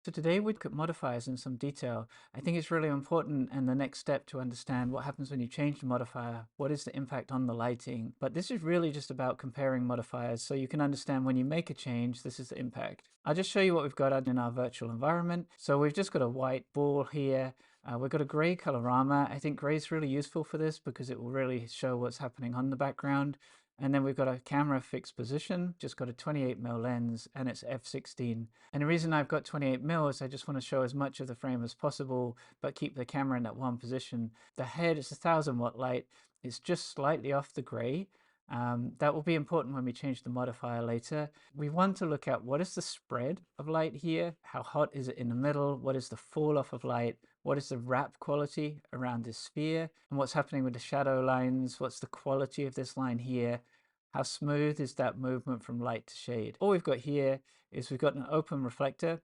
So today we look at modifiers in some detail. I think it's really important and the next step to understand what happens when you change the modifier, what is the impact on the lighting. But this is really just about comparing modifiers so you can understand when you make a change, this is the impact. I'll just show you what we've got in our virtual environment. So we've just got a white ball here. We've got a gray colorama. I think gray is really useful for this because it will really show what's happening on the background. And then we've got a camera fixed position, just got a 28mm lens and it's f/16. And the reason I've got 28mm is I just want to show as much of the frame as possible, but keep the camera in that one position. The head is 1000-watt light. It's just slightly off the gray. That will be important when we change the modifier later. We want to look at what is the spread of light here, how hot is it in the middle, what is the fall off of light, what is the wrap quality around this sphere, and what's happening with the shadow lines, what's the quality of this line here, how smooth is that movement from light to shade. All we've got here is we've got an open reflector,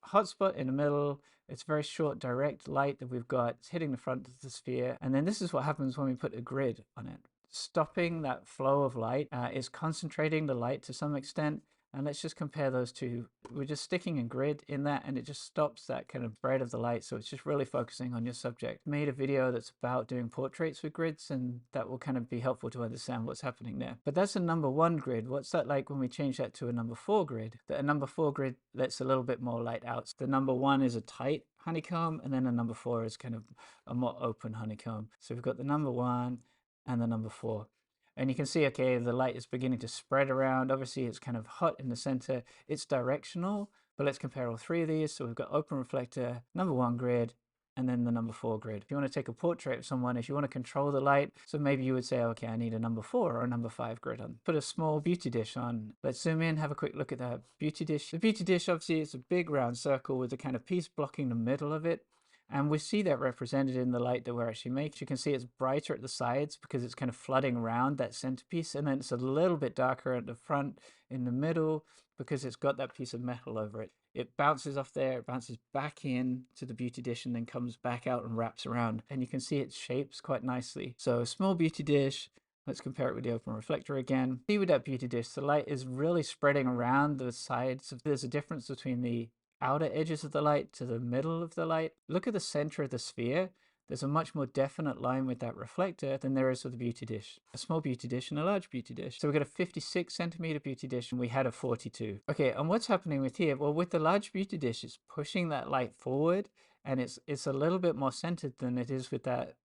hotspot in the middle. It's very short direct light that we've got. It's hitting the front of the sphere, and then this is what happens when we put a grid on it. Stopping that flow of light is concentrating the light to some extent. And let's just compare those two. We're just sticking a grid in that and it just stops that kind of spread of the light. So it's just really focusing on your subject. Made a video that's about doing portraits with grids, and that will kind of be helpful to understand what's happening there. But that's a number 1 grid. What's that like when we change that to a number 4 grid? A number 4 grid lets a little bit more light out. So the number 1 is a tight honeycomb, and then a number 4 is kind of a more open honeycomb. So we've got the number 1 and the number 4. And you can see, okay, the light is beginning to spread around. Obviously, it's kind of hot in the center. It's directional, but let's compare all 3 of these. So we've got open reflector, number 1 grid, and then the number 4 grid. If you want to take a portrait of someone, if you want to control the light, so maybe you would say, okay, I need a number 4 or a number 5 grid on. Put a small beauty dish on. Let's zoom in, have a quick look at that beauty dish. The beauty dish, obviously, it's a big round circle with a kind of piece blocking the middle of it. And we see that represented in the light that we're actually making. You can see it's brighter at the sides because it's kind of flooding around that centerpiece. And then it's a little bit darker at the front in the middle because it's got that piece of metal over it. It bounces off there, it bounces back in to the beauty dish and then comes back out and wraps around. And you can see it shapes quite nicely. So small beauty dish. Let's compare it with the open reflector again. See with that beauty dish, the light is really spreading around the sides. There's a difference between the outer edges of the light to the middle of the light. Look at the center of the sphere. There's a much more definite line with that reflector than there is with the beauty dish. A small beauty dish and a large beauty dish. So we've got a 56 centimeter beauty dish and we had a 42. Okay, and what's happening with here? Well, with the large beauty dish, it's pushing that light forward and it's a little bit more centered than it is with that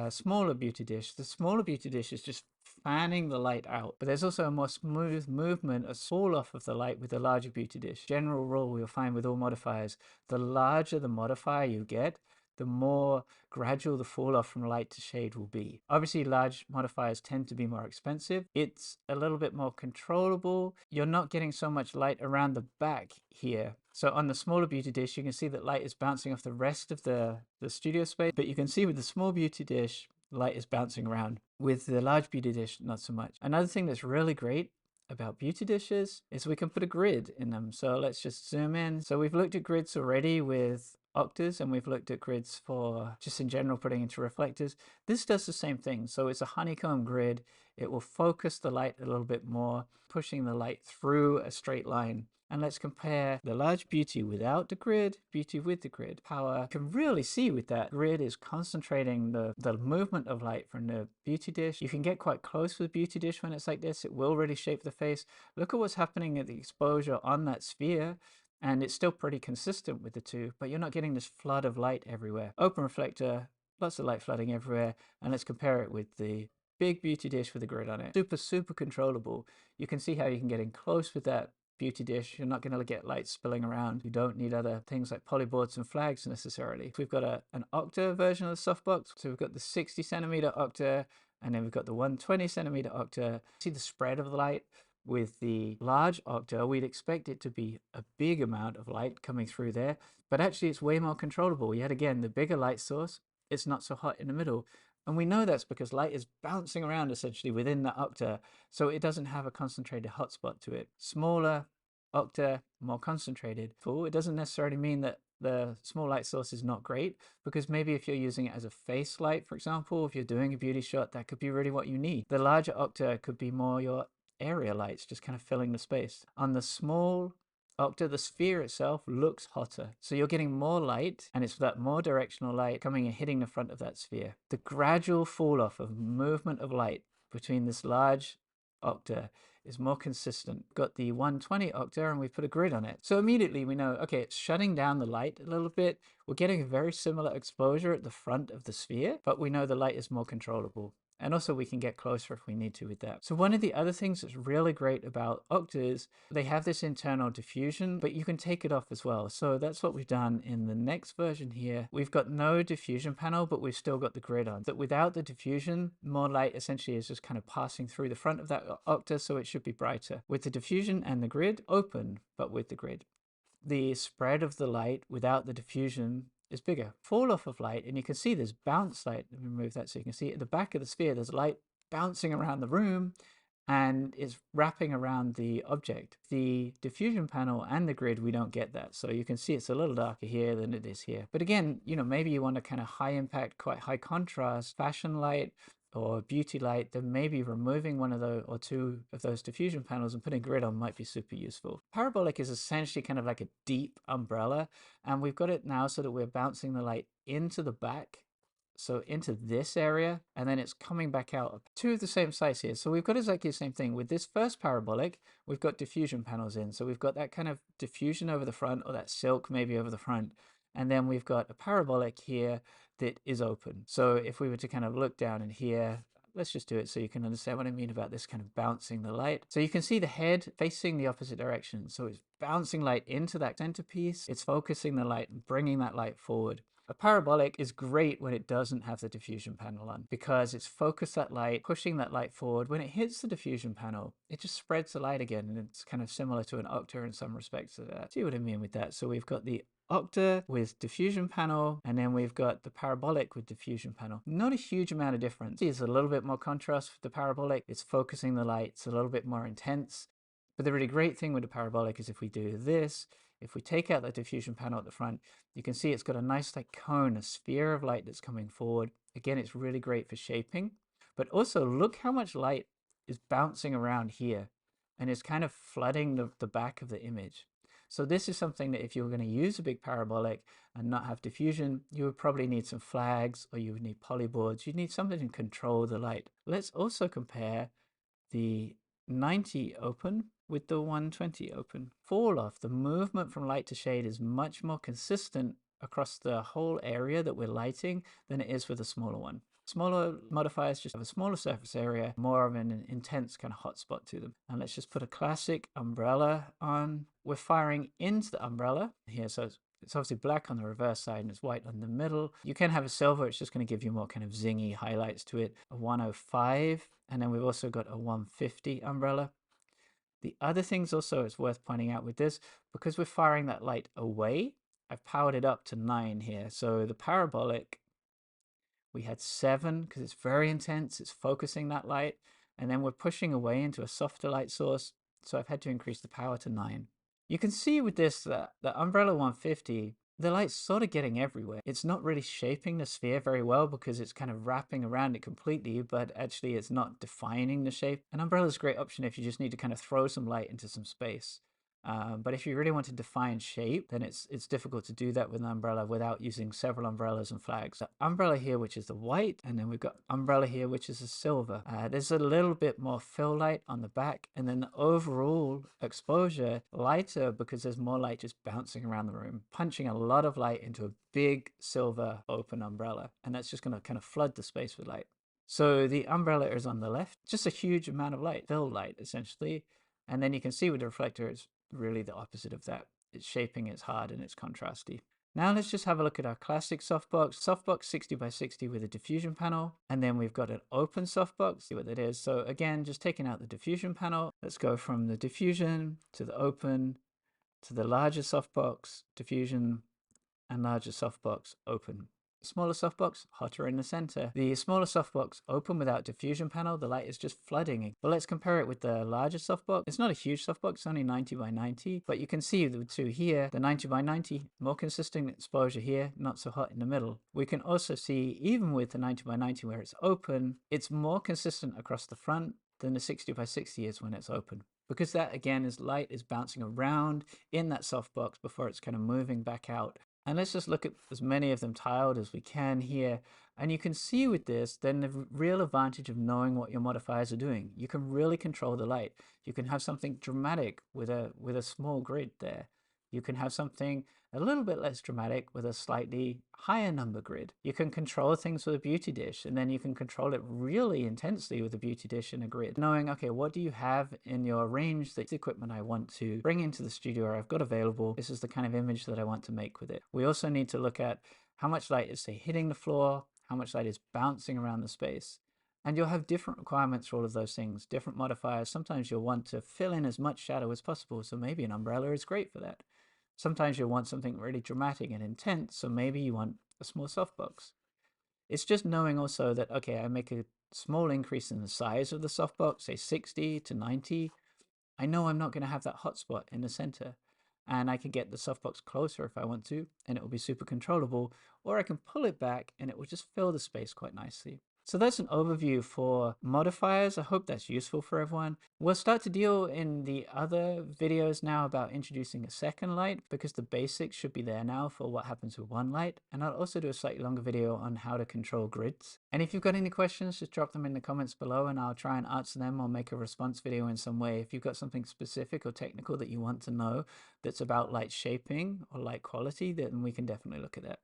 smaller beauty dish. The smaller beauty dish is just fanning the light out, but there's also a more smooth movement, a fall off of the light with the larger beauty dish. General rule you'll find with all modifiers, the larger the modifier you get, the more gradual the fall off from light to shade will be. Obviously, large modifiers tend to be more expensive. It's a little bit more controllable. You're not getting so much light around the back here. So on the smaller beauty dish, you can see that light is bouncing off the rest of the studio space, but you can see with the small beauty dish, light is bouncing around. With the large beauty dish, not so much. Another thing that's really great about beauty dishes is we can put a grid in them. So let's just zoom in. So we've looked at grids already with octas, and we've looked at grids for just in general putting into reflectors. This does the same thing. So it's a honeycomb grid. It will focus the light a little bit more, pushing the light through a straight line. And let's compare the large beauty without the grid, beauty with the grid. How you can really see with that grid is concentrating the movement of light from the beauty dish. You can get quite close with beauty dish when it's like this. It will really shape the face. Look at what's happening at the exposure on that sphere. And it's still pretty consistent with the two, but you're not getting this flood of light everywhere. Open reflector, lots of light flooding everywhere. And let's compare it with the big beauty dish with a grid on it. Super controllable. You can see how you can get in close with that beauty dish. You're not going to get light spilling around. You don't need other things like polyboards and flags necessarily. We've got an octa version of the softbox. So we've got the 60 centimeter octa, and then we've got the 120 centimeter octa. See the spread of the light? With the large octa, we'd expect it to be a big amount of light coming through there, but actually it's way more controllable. Yet again, the bigger light source, it's not so hot in the middle. And we know that's because light is bouncing around essentially within the octa, so it doesn't have a concentrated hotspot to it. Smaller octa, more concentrated. It doesn't necessarily mean that the small light source is not great, because maybe if you're using it as a face light, for example, if you're doing a beauty shot, that could be really what you need. The larger octa could be more your area lights, just kind of filling the space. On the small OCTA, the sphere itself, looks hotter. So you're getting more light, and it's that more directional light coming and hitting the front of that sphere. The gradual fall off of movement of light between this large OCTA is more consistent. Got the 120 octa and we put a grid on it. So immediately we know, okay, it's shutting down the light a little bit. We're getting a very similar exposure at the front of the sphere, but we know the light is more controllable. And also we can get closer if we need to with that. So one of the other things that's really great about octas, they have this internal diffusion, but you can take it off as well. So that's what we've done in the next version here. We've got no diffusion panel, but we've still got the grid on. That without the diffusion, more light essentially is just kind of passing through the front of that octa, so it should be brighter. With the diffusion and the grid, open, but with the grid. The spread of the light without the diffusion is bigger. Fall off of light, and you can see there's bounce light. Let me move that so you can see at the back of the sphere, there's light bouncing around the room and it's wrapping around the object. The diffusion panel and the grid, we don't get that. So you can see it's a little darker here than it is here. But again, you know, maybe you want a kind of high impact, quite high contrast fashion light or beauty light, then maybe removing one of those or two of those diffusion panels and putting grid on might be super useful. Parabolic is essentially kind of like a deep umbrella, and we've got it now so that we're bouncing the light into the back, so into this area, and then it's coming back out. Two of the same size here. So we've got exactly the same thing. With this first parabolic, we've got diffusion panels in. So we've got that kind of diffusion over the front, or that silk maybe over the front. And then we've got a parabolic here that is open. So if we were to kind of look down in here, let's just do it so you can understand what I mean about this kind of bouncing the light. So you can see the head facing the opposite direction. So it's bouncing light into that centerpiece. It's focusing the light and bringing that light forward. A parabolic is great when it doesn't have the diffusion panel on, because it's focused that light, pushing that light forward. When it hits the diffusion panel, it just spreads the light again, and it's kind of similar to an octa in some respects of that. See what I mean with that? So we've got the octa with diffusion panel, and then we've got the parabolic with diffusion panel. Not a huge amount of difference. It's a little bit more contrast with the parabolic. It's focusing the light. It's a little bit more intense. But the really great thing with the parabolic is if we do this, if we take out the diffusion panel at the front, you can see it's got a nice like cone, a sphere of light that's coming forward. Again, it's really great for shaping, but also look how much light is bouncing around here and it's kind of flooding the back of the image. So this is something that if you were going to use a big parabolic and not have diffusion, you would probably need some flags, or you would need polyboards. You'd need something to control the light. Let's also compare the 90 open with the 120 open. Fall off, the movement from light to shade is much more consistent across the whole area that we're lighting than it is with a smaller one. Smaller modifiers just have a smaller surface area, more of an intense kind of hotspot to them. And let's just put a classic umbrella on. We're firing into the umbrella here, so it's obviously black on the reverse side and it's white on the middle. You can have a silver, it's just going to give you more kind of zingy highlights to it. A 105, and then we've also got a 150 umbrella. The other things also it's worth pointing out with this, because we're firing that light away, I've powered it up to 9 here. So the parabolic, we had 7 because it's very intense, it's focusing that light, and then we're pushing away into a softer light source, so I've had to increase the power to 9. You can see with this that the umbrella 150, the light's sort of getting everywhere. It's not really shaping the sphere very well because it's kind of wrapping around it completely, but actually it's not defining the shape. An umbrella is a great option if you just need to kind of throw some light into some space. But if you really want to define shape, then it's difficult to do that with an umbrella without using several umbrellas and flags. The umbrella here, which is the white, and then we've got umbrella here, which is a silver. There's a little bit more fill light on the back, and then the overall exposure lighter because there's more light just bouncing around the room, punching a lot of light into a big silver open umbrella, and that's just going to kind of flood the space with light. So the umbrella is on the left, just a huge amount of light, fill light essentially. And then you can see with the reflector, it's really the opposite of that. It's shaping, it's hard, and it's contrasty. Now let's just have a look at our classic softbox. Softbox 60 by 60 with a diffusion panel. And then we've got an open softbox. See what that is. So again, just taking out the diffusion panel. Let's go from the diffusion to the open to the larger softbox, diffusion, and larger softbox, open. Smaller softbox, hotter in the center. The smaller softbox open without diffusion panel, the light is just flooding. But let's compare it with the larger softbox. It's not a huge softbox, it's only 90 by 90, but you can see the two here, the 90 by 90, more consistent exposure here, not so hot in the middle. We can also see, even with the 90 by 90 where it's open, it's more consistent across the front than the 60 by 60 is when it's open. because that again is light is bouncing around in that softbox before it's kind of moving back out. And let's just look at as many of them tiled as we can here. And you can see with this, then the real advantage of knowing what your modifiers are doing. You can really control the light. You can have something dramatic with a small grid there. You can have something a little bit less dramatic with a slightly higher number grid. You can control things with a beauty dish, and then you can control it really intensely with a beauty dish and a grid. Knowing, okay, what do you have in your range, the equipment I want to bring into the studio or I've got available, this is the kind of image that I want to make with it. We also need to look at how much light is, say, hitting the floor, how much light is bouncing around the space. And you'll have different requirements for all of those things, different modifiers. Sometimes you'll want to fill in as much shadow as possible, so maybe an umbrella is great for that. Sometimes you'll want something really dramatic and intense, so maybe you want a small softbox. It's just knowing also that, okay, I make a small increase in the size of the softbox, say 60 to 90. I know I'm not going to have that hotspot in the center. And I can get the softbox closer if I want to, and it will be super controllable, or I can pull it back and it will just fill the space quite nicely. So that's an overview for modifiers. I hope that's useful for everyone. We'll start to deal in the other videos now about introducing a second light, because the basics should be there now for what happens with one light. And I'll also do a slightly longer video on how to control grids. And if you've got any questions, just drop them in the comments below and I'll try and answer them or make a response video in some way. If you've got something specific or technical that you want to know that's about light shaping or light quality, then we can definitely look at that.